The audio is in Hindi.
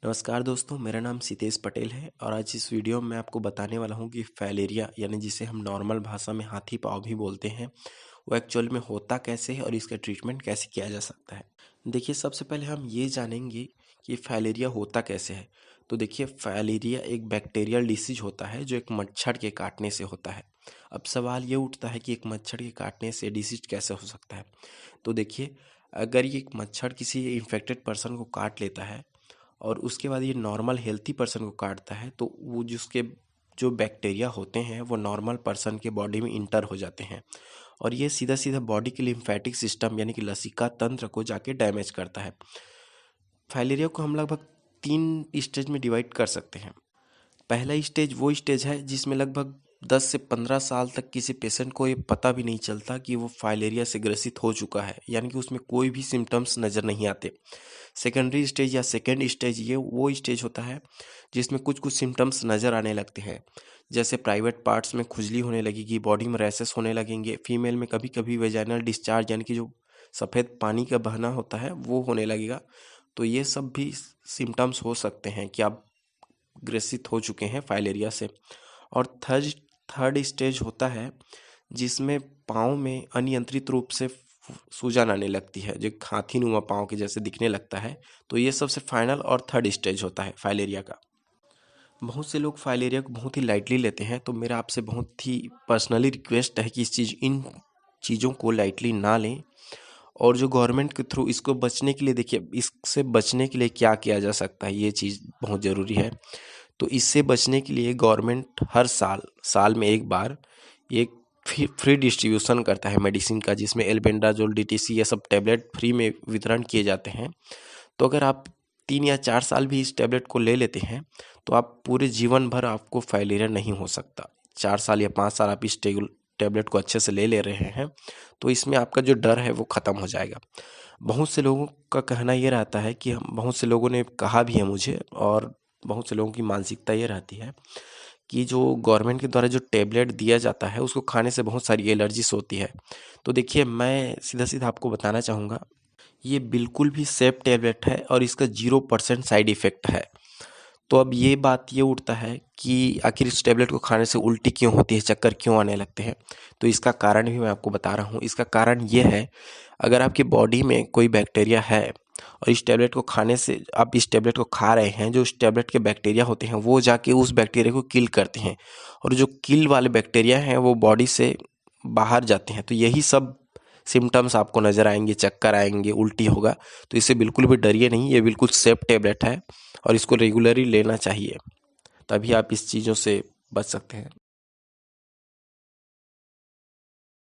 नमस्कार दोस्तों, मेरा नाम सितेश पटेल है और आज इस वीडियो में मैं आपको बताने वाला हूँ कि फाइलेरिया यानी जिसे हम नॉर्मल भाषा में हाथी पाँव भी बोलते हैं, वो एक्चुअल में होता कैसे है और इसका ट्रीटमेंट कैसे किया जा सकता है। देखिए, सबसे पहले हम ये जानेंगे कि फाइलेरिया होता कैसे है। तो देखिए, फाइलेरिया एक बैक्टीरियल डिसीज होता है जो एक मच्छर के काटने से होता है। अब सवाल ये उठता है कि एक मच्छर के काटने से डिसीज कैसे हो सकता है। तो देखिए, अगर ये एक मच्छर किसी इन्फेक्टेड पर्सन को काट लेता है और उसके बाद ये नॉर्मल हेल्थी पर्सन को काटता है, तो वो जिसके जो बैक्टीरिया होते हैं वो नॉर्मल पर्सन के बॉडी में इंटर हो जाते हैं और ये सीधा सीधा बॉडी के लिम्फेटिक सिस्टम यानी कि लसिका तंत्र को जाके डैमेज करता है। फाइलेरिया को हम लगभग 3 स्टेज में डिवाइड कर सकते हैं। पहला स्टेज वो स्टेज है जिसमें लगभग 10 से 15 साल तक किसी पेशेंट को ये पता भी नहीं चलता कि वो फाइलेरिया से ग्रसित हो चुका है, यानी कि उसमें कोई भी सिम्टम्स नज़र नहीं आते। सेकेंडरी स्टेज या सेकेंड स्टेज ये वो स्टेज होता है जिसमें कुछ कुछ सिम्टम्स नज़र आने लगते हैं, जैसे प्राइवेट पार्ट्स में खुजली होने लगेगी, बॉडी में रैसेस होने लगेंगे, फीमेल में कभी कभी वेजाइनल डिस्चार्ज यानी कि जो सफ़ेद पानी का बहना होता है वो होने लगेगा। तो ये सब भी सिम्टम्स हो सकते हैं कि आप ग्रसित हो चुके हैं फाइलेरिया से। और थर्ड स्टेज होता है जिसमें पाँव में अनियंत्रित रूप से सूजन आने लगती है, जो हाथी नुमा पाँव के जैसे दिखने लगता है। तो ये सबसे फाइनल और थर्ड स्टेज होता है फाइलेरिया का। बहुत से लोग फाइलेरिया को बहुत ही लाइटली लेते हैं, तो मेरा आपसे बहुत ही पर्सनली रिक्वेस्ट है कि इन चीज़ों को लाइटली ना लें। और जो गवर्नमेंट के थ्रू इसको बचने के लिए, देखिए इससे बचने के लिए क्या किया जा सकता है, ये चीज़ बहुत ज़रूरी है। तो इससे बचने के लिए गवर्नमेंट हर साल में एक बार एक फ्री डिस्ट्रीब्यूशन करता है मेडिसिन का, जिसमें एल्बेंडाजोल, डीटीसी ये सब टैबलेट फ्री में वितरण किए जाते हैं। तो अगर आप 3 या 4 साल भी इस टैबलेट को ले लेते हैं तो आप पूरे जीवन भर आपको फाइलेरिया नहीं हो सकता। 4 साल या 5 साल आप इस टैबलेट को अच्छे से ले रहे हैं तो इसमें आपका जो डर है वो ख़त्म हो जाएगा। बहुत से लोगों का कहना ये रहता है कि बहुत से लोगों ने कहा भी है मुझे, और बहुत से लोगों की मानसिकता ये रहती है कि जो गवर्नमेंट के द्वारा जो टैबलेट दिया जाता है उसको खाने से बहुत सारी एलर्जीज होती है। तो देखिए, मैं सीधा सीधा आपको बताना चाहूँगा, ये बिल्कुल भी सेफ टैबलेट है और इसका 0% साइड इफ़ेक्ट है। तो अब ये बात ये उठता है कि आखिर इस टैबलेट को खाने से उल्टी क्यों होती है, चक्कर क्यों आने लगते हैं। तो इसका कारण भी मैं आपको बता रहा हूँ। इसका कारण ये है, अगर आपकी बॉडी में कोई बैक्टीरिया है और इस टैबलेट को खाने से आप इस टैबलेट को खा रहे हैं, जो इस टैबलेट के बैक्टीरिया होते हैं वो जाके उस बैक्टीरिया को किल करते हैं और जो किल वाले बैक्टीरिया हैं वो बॉडी से बाहर जाते हैं। तो यही सब सिम्टम्स आपको नज़र आएंगे, चक्कर आएंगे, उल्टी होगा। तो इससे बिल्कुल भी डरिए नहीं, ये बिल्कुल सेफ टैबलेट है और इसको रेगुलरली लेना चाहिए, तभी आप इस चीज़ों से बच सकते हैं।